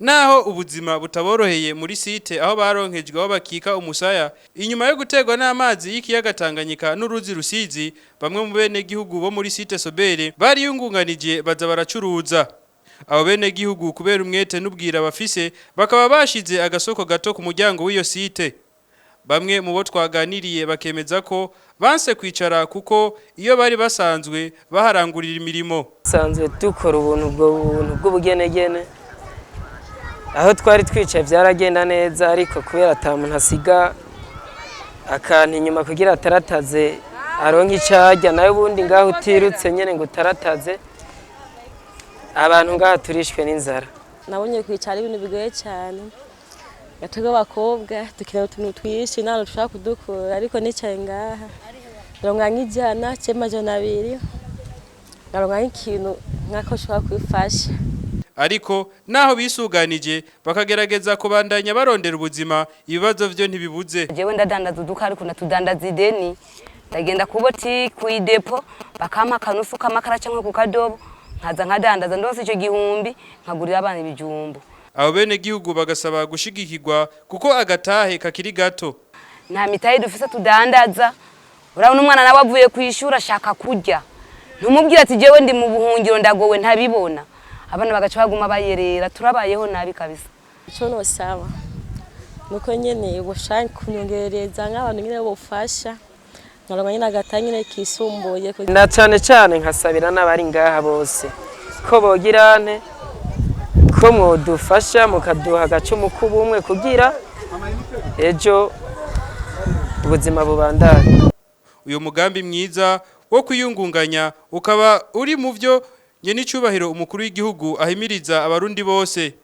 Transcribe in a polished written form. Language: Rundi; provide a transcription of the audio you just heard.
Naho ubuzima butaboroheye muri site aho baronkejwe aho bakika umusaya inyuma yo gutegwa n'amazi y'ikiyaga Tanganyika n'uruzi Rusizi bamwe mu bene gihugu bo muri site Sobere bari yungunganije baza baracuruza abo bene gihugu kubera umwete n'ubwira bafise bakaba bashize agasoko gato ku muryango w'iyo site bamwe mu bo twaganiriye bakemeza ko banse kwicara kuko iyo bari basanzwe baharangurira imirimo sanzwe dukora ubuntu bw'ubugenegene aho twari twicaye byaragenda neza ariko kubera atamuntu asiga akantu inyuma kugira atarataze aronka icajya nayo ubundi ngaho utirutse nyene ngo utarataze abantu ngaho turishwe n'inzara nabonye kwicara ibintu bigoye cyane gatego bakobwa tukina utuntu twishi nalo dushaka kudukora ariko nicaye ngaha ronka nk'ijana cy'amajana 2 ngaronka ikintu nkako shaka kwifasha ariko naho bisuganije bakagerageza kubandanya barondera ubuzima ibibazo byo ntibibuze jewe ndadandaza uduka ariko natudandaza ideni ndagenda kuboti ku idepo bakampa akanusu kamakara cyangwa ku kadobo nkaza nkadandaza ndose icyo gihumbi nkagurira abana ibijumbu abo bene gihugu bagasaba gushigikirwa kuko agatahe kakiri gato nta mitaye dufise tudandaza urabona umwana nawe avuye kwishura ashaka kurya ntumubwira ati jewe ndi mu buhungiro ndagowe ntabibona abana bagaca baguma bayerera turabayeho nabi kabisa ico no sawa nuko nyene ubushaka kunyongereza nk'abantu nyine bofasha nkaronka nyine agatanyine kisumbuye na cyane nkasabira n'abari ngaha bose ko bogirane ko mwodufasha mukaduha agacumu k'ubumwe kugira ejo ubuzima bubandanye uyu mugambi mwiza wo kwiyungunganya ukaba uri mu byo nyene icubahiro umukuru w'igihugu ahimiriza abarundi bose